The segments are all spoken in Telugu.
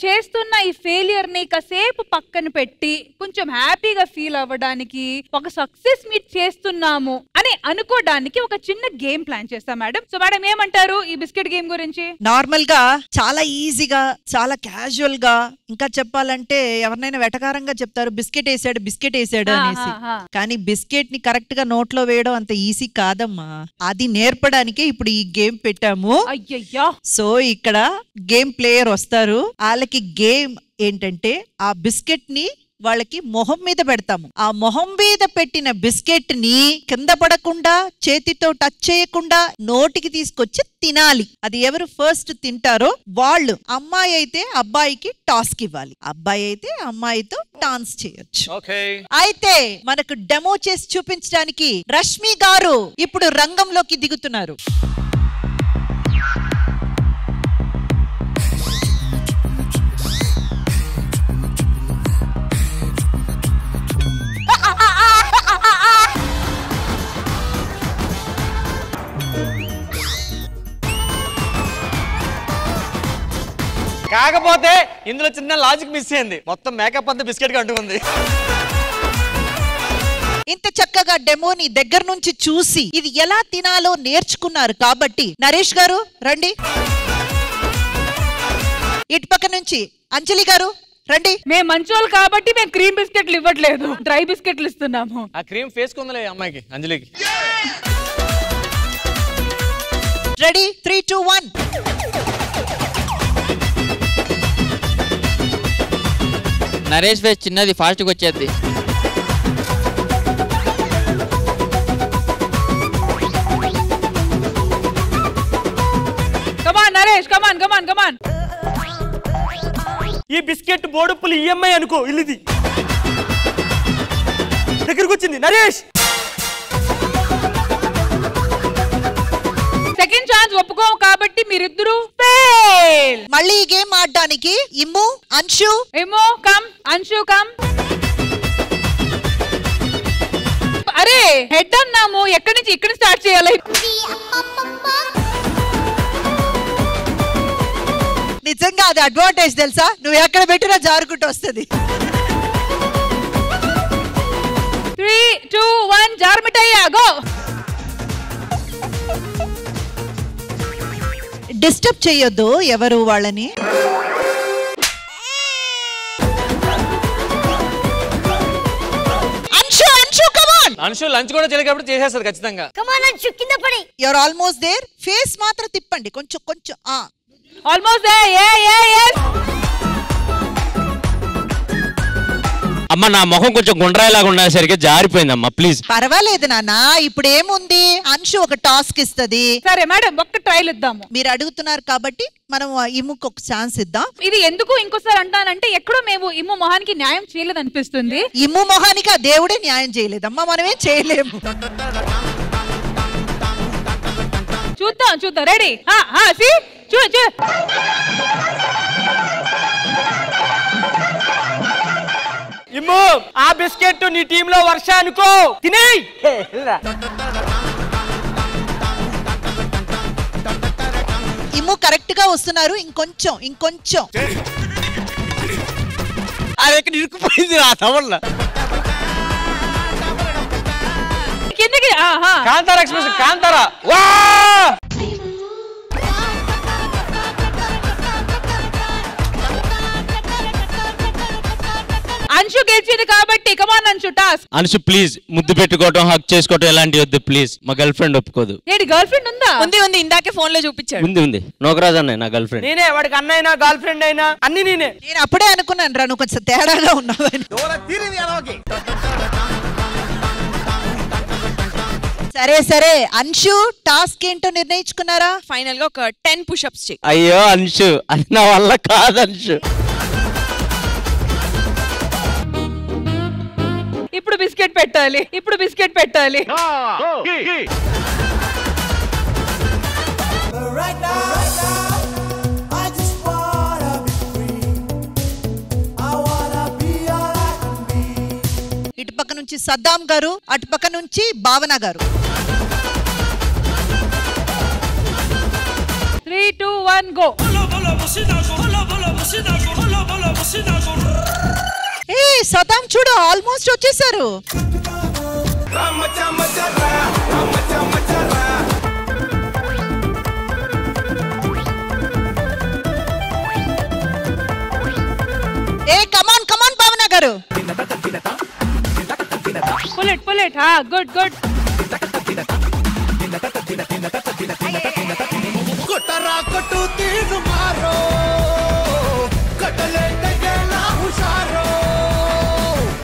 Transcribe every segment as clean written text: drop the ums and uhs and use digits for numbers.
చేస్తున్న ఈ ఫెయిలియర్ ని కాసేపు పక్కన పెట్టి కొంచెం హ్యాపీగా ఫీల్ అవ్వడానికి, ఒక సక్సెస్ మీట్ చేస్తున్నాము అని అనుకోవడానికి ఒక చిన్న గేమ్ ప్లాన్ చేస్తాం మేడం. సో మేడం ఏమంటారు ఈ బిస్కెట్ గేమ్ గురించి? నార్మల్ గా చాలా ఈజీగా, చాలా క్యాజువల్ గా, ఇంకా చెప్పాలంటే ఎవరినైనా వెటకారంగా చెప్తారు బిస్కెట్ వేసాడు అనేసి. కానీ బిస్కెట్ ని కరెక్ట్ గా నోట్లో వేయడం అంత ఈజీ కాదమ్మా. అది నేర్పడానికే ఇప్పుడు ఈ గేమ్ పెట్టాము. అయ్యయ్యో. సో ఇక్కడ గేమ్ ప్లేయర్ వస్తారు. వాళ్ళకి గేమ్ ఏంటంటే ఆ బిస్కెట్ ని వాళ్ళకి మొహం మీద పెడతాము. ఆ మొహం మీద పెట్టిన బిస్కెట్ ని కింద పడకుండా, చేతితో టచ్ చేయకుండా నోటికి తీసుకొచ్చి తినాలి. అది ఎవరు ఫస్ట్ తింటారో వాళ్ళు. అమ్మాయి అయితే అబ్బాయికి టాస్క్ ఇవ్వాలి, అబ్బాయి అయితే అమ్మాయితో డాన్స్ చేయొచ్చు. అయితే మనకు డెమో చేసి చూపించడానికి రష్మి గారు ఇప్పుడు రంగంలోకి దిగుతున్నారు. కాకపోతే ఇందులో చిన్న లాజిక్ మిస్ అయింది. మొత్తం మేకప్ అంతా బిస్కెట్ గా అంటుకుంది. ఇంత చక్కగా డెమోని దగ్గర నుంచి చూసి ఇది ఎలా తినాలో నేర్చుకున్నారు కాబట్టి నరేష్ గారు రండి. ఇటు పక్క నుంచి అంజలి గారు రండి. మేము మంచోళ్ళు కాబట్టి మేము క్రీమ్ బిస్కెట్లు ఇవ్వట్లేదు, డ్రై బిస్కెట్లు ఇస్తున్నాము. ఆ క్రీమ్ ఫేస్ కొందలే అమ్మాయికి, అంజలికి. రెడీ 3, 2, 1. నరేష్ ఫేస్ చిన్నది, ఫాస్ట్ గా వచ్చేది. కమాన్ నరేష్, కమాన్ కమాన్ కమాన్. ఈ బిస్కెట్ బోడుప్పులు ఈఎంఐ అనుకో, ఇల్లుది దగ్గరకు వచ్చింది. నరేష్ సెకండ్ ఛాన్స్ ఒప్పుకోము కాబట్టి మీరిద్దరూ ఫెయిల్. మళ్ళీ ఈ గేమ్ ఆడడానికి ఇమ్ము, అంశు. ఇమ్ము కమ్, అంశు కమ్. అరే హెడ్ అన్నాము, ఎక్కడి నుంచి ఇక్కడ స్టార్ట్ చేయాలి? నిజంగా అది అడ్వాంటేజ్ తెలుసా, నువ్వు ఎక్కడ పెట్టినా జారుకుంటూ వస్తుంది. 3, 2, 1 జార్మిటయ్యా గో. డిస్టర్బ్ చేయొద్దు ఎవరు వాళ్ళని. అంశు లంచ్ కూడా చేయలేకపోతే చేసేస్తారు ఖచ్చితంగా. You're almost there. ఫేస్ మాత్రం తిప్పండి కొంచెం కొంచెం. Almost there. అమ్మ నా ముఖం కొంచెం గుండ్రాయిలాగా ఉండేసరికి జారిపోయిందమ్మా, ప్లీజ్. పర్వాలేదు నాన్న, ఇప్పుడు ఏముంది, అంశు ఒక టాస్క్ ఇస్తది. సరే మేడం, ఒక్క ట్రైల్ ఇద్దాము. మీరు అడుగుతున్నారు కాబట్టి మనం ఇమ్ముకు ఒక ఛాన్స్ ఇద్దాం. ఇది ఎందుకు ఇంకోసారి అంటానంటే ఎక్కడో మేము ఇమ్ము మొహానికి న్యాయం చేయలేదు అనిపిస్తుంది. ఇమ్ము మొహానికి ఆ దేవుడే న్యాయం చేయలేదమ్మా, మనమే చేయలేము. చూద్దాం చూద్దాం. రెడీ? చూ. ఇమ్ము ఆ బిస్కెట్ నీ టీమ్ లో వర్ష అనుకో, తినేయ్. ఇమ్ము కరెక్ట్ గా వస్తున్నారు. ఇంకొంచెం అది ఎక్కడ ఇరుక్కుపోయింది రా తవల్ల. కిందకి. కాంతారా ఎక్స్ప్రెస్, కాంతారా. వా అంశు గెలిచింది కాబట్టి కమాన్ అంశు టాస్క్. అంశు ప్లీజ్, ముద్దు పెట్టుకోవటం, హక్ చేసుకోవటం ఎలాంటివి వద్దు ప్లీజ్. మా గర్ల్ ఫ్రెండ్ ఒప్పుకోదు. ఏంటి గర్ల్ ఫ్రెండ్ ఉందా? ఉంది, ఇందాకే ఫోన్ లో చూపించాడు. ఉంది. నోకరాజ్ అన్నయ్య నా గర్ల్ ఫ్రెండ్. నేనే వాడికి అన్నైనా గర్ల్ ఫ్రెండ్ అయినా అన్ని నేనే. నేను అప్పుడే అనుకున్నాను రా నువ్వు కొంచెం తేడాగా ఉన్నావని. సరే అంశు టాస్క్ ఏంటో నిర్ణయించుకున్నారా? ఫైనల్ గా ఒక 10 పుషప్స్ చేయి. అయ్యో అంశు, అది నా వల్ల కాదు అంశు. ఇప్పుడు బిస్కెట్ పెట్టాలి. ఇటు పక్క నుంచి సద్దాం గారు, అటు పక్క నుంచి భావన గారు. 3, 2, 1 గో. ఏ సదాం చూడు ఆల్మోస్ట్ వచ్చేసారు. ఏ కమాన్ కమాన్ భావన గారు. Pull it good good.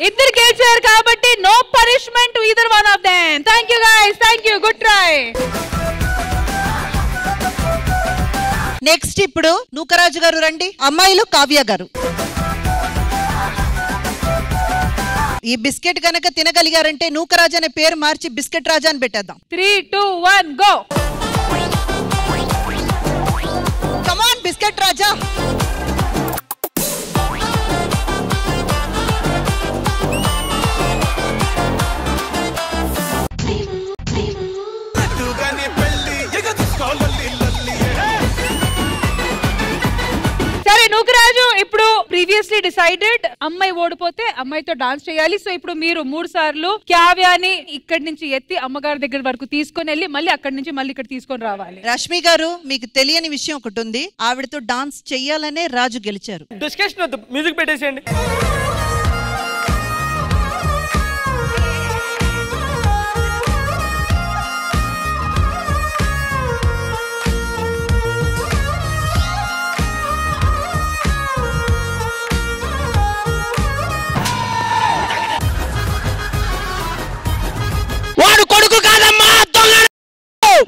ఇద్దరు గెలిచారు కాబట్టి no punishment to either one of them. Thank you guys, thank you, good try. Next ఇప్పుడు నూకరాజు గారు రండి. అమ్మాయిలు కావ్య గారు. ఈ బిస్కెట్ గనక తినగలిగారంటే నూకరాజు అనే పేరు మార్చి బిస్కెట్ రాజా అని పెట్టేద్దాం. 3, 2, 1 గో. కమాన్ బిస్కెట్ రాజా. సరే నూకరాజు, ఇప్పుడు ప్రీవియస్లీ డిసైడెడ్ అమ్మాయి ఓడిపోతే అమ్మాయితో డాన్స్ చేయాలి. సో ఇప్పుడు మీరు 3 సార్లు కావ్యాని ఇక్కడి నుంచి ఎత్తి అమ్మగారి దగ్గర వరకు తీసుకొని వెళ్ళి మళ్ళీ అక్కడి నుంచి మళ్ళీ ఇక్కడ తీసుకొని రావాలి. రష్మి గారు, మీకు తెలియని విషయం ఒకటి ఉంది. ఆవిడతో డాన్స్ చెయ్యాలనే రాజు గెలిచారు. డిస్కషన్ వద్దు, మ్యూజిక్ పెట్టేసేయండి.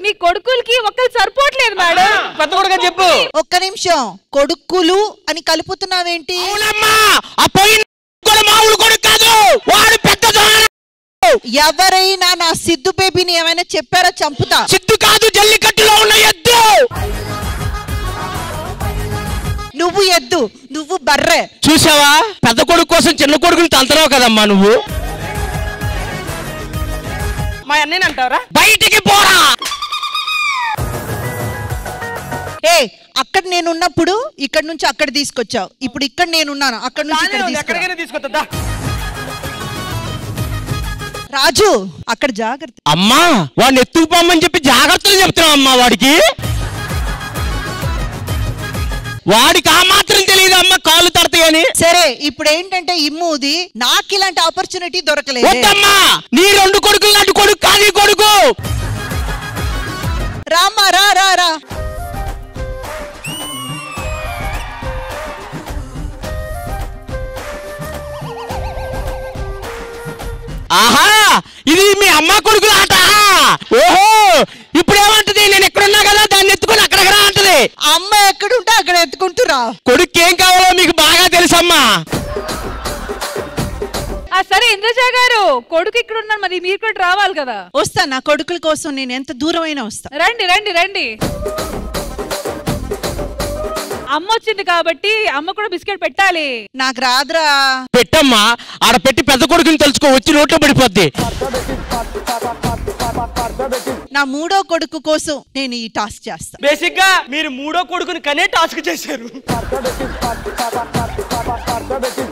మీ కొడుకులకి ఒక్కరు సరిపోవట్లేదు మేడం. పెద్ద కొడుకు చెప్పు. ఒక్క నిమిషం, కొడుకులు అని కలుపుతున్నావేంటి? ఎవరైనా నా సిద్ధు బేబీని ఏమైనా చెప్పారా? చంపుతా. సిద్ధు కాదు, జల్లికట్టులో ఉన్న ఎద్దు. నువ్వు ఎద్దు, నువ్వు బర్రె. చూసావా, పెద్ద కొడుకు కోసం చిన్న కొడుకుని తంతరావు కదమ్మా నువ్వు. మా అన్నయ్య అంటారా? బయటికి పోరా. ఏ అక్కడ నేనున్నప్పుడు ఇక్కడ నుంచి అక్కడ తీసుకొచ్చావు. ఇప్పుడు ఇక్కడ నేనున్నాను, అక్కడ నుంచి ఇక్కడ ఎక్కడికైనా తీసుకొద్దా? రాజు అక్కడ జాగ్రత్త. అమ్మా, వాడిని ఎత్తుకుపోమని చెప్పి జాగ్రత్తలు చెప్తున్నావు అమ్మా. వాడికి ఆ మాత్రం తెలియదు అమ్మ, కాళ్ళు తడతాయని. సరే ఇప్పుడు ఏంటంటే ఇమ్ముది, నాకు ఇలాంటి ఆపర్చునిటీ దొరకలేదు. వద్దమ్మా, నీ 2 కొడుకులు లాంటి కొడుకు కాదు ఈ కొడుకు. రామ్మా, రా రా రా. ఆహా, ఇది మీ అమ్మ కొడుకుల ఆట. ఓహో, ఇప్పుడు ఏమంటది? నేను ఎక్కడున్నా కదా దాన్ని ఎత్తుకొని అక్కడక్కడ అంటది. అమ్మ ఎక్కడుంటే అక్కడ ఎత్తుకుంటురా. కొడుకు ఏం కావాలో మీకు బాగా తెలుసమ్మా. సరే ఇంద్రజ గారు, కొడుకు ఇక్కడ ఉన్నారు, మరి మీరు కూడా రావాలి కదా. వస్తా, నా కొడుకుల కోసం నేను ఎంత దూరం అయినా వస్తా. రండి రండి రండి. అమ్మ వచ్చింది కాబట్టి అమ్మ కూడా బిస్కెట్ పెట్టాలి. నాకు రాదురా. పెట్టమ్మా, ఆడ పెట్టి పెద్ద కొడుకుని తెలుసుకో, వచ్చి నోట్లో పడిపోద్ది. నా 3వ కొడుకు కోసం నేను ఈ టాస్క్ చేస్తా. బేసిక్ గా మీరు 3వ కొడుకుని కనే టాస్క్ చేశారు.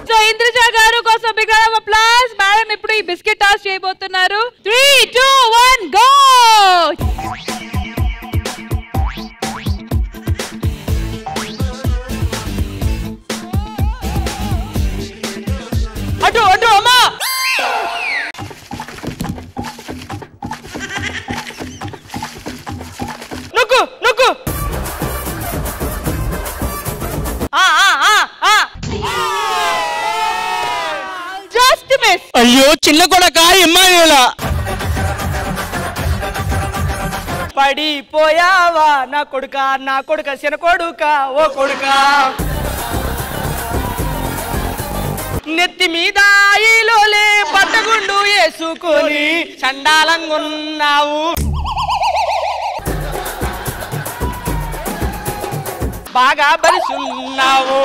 సో ఇంద్రజ గారు కోసం big round of applause. Madam ఇప్పుడు ఈ బిస్కెట్ టాస్క్ చేయబోతున్నారు. 3, 2, 1 గో. అటు అటు అమ్మా. నొక్కు నొక్కు. Just miss. అయ్యో, చిన్న కొడక ఇమ్మానుయేలా. పడిపోయావా నా కొడుక, నా కొడుక, చిన్న కొడుక, ఓ కొడుక. నెత్తి మీద ఈలోలే పట్టగుండు వేసుకొని చండాలంగున్నావు. బాగా బలిసున్నావు.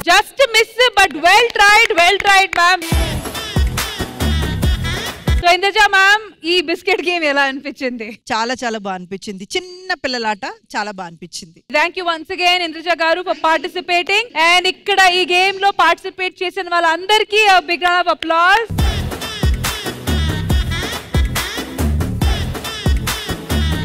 Just miss but well tried ma'am. So Indraja ma'am ఈ బిస్కెట్ గేమ్ ఎలా అనిపించింది? చాలా చాలా బాగా అనిపించింది. చిన్న పిల్లలాట చాలా బాగా అనిపించింది. Thank you once again Indraja గారు ఫర్ పార్టిసిపేటింగ్. అండ్ ఇక్కడ ఈ గేమ్ లో పార్టిసిపేట్ చేసిన వాళ్ళందరికీ బిగ్ రౌండ్ ఆఫ్ అప్లాజ్.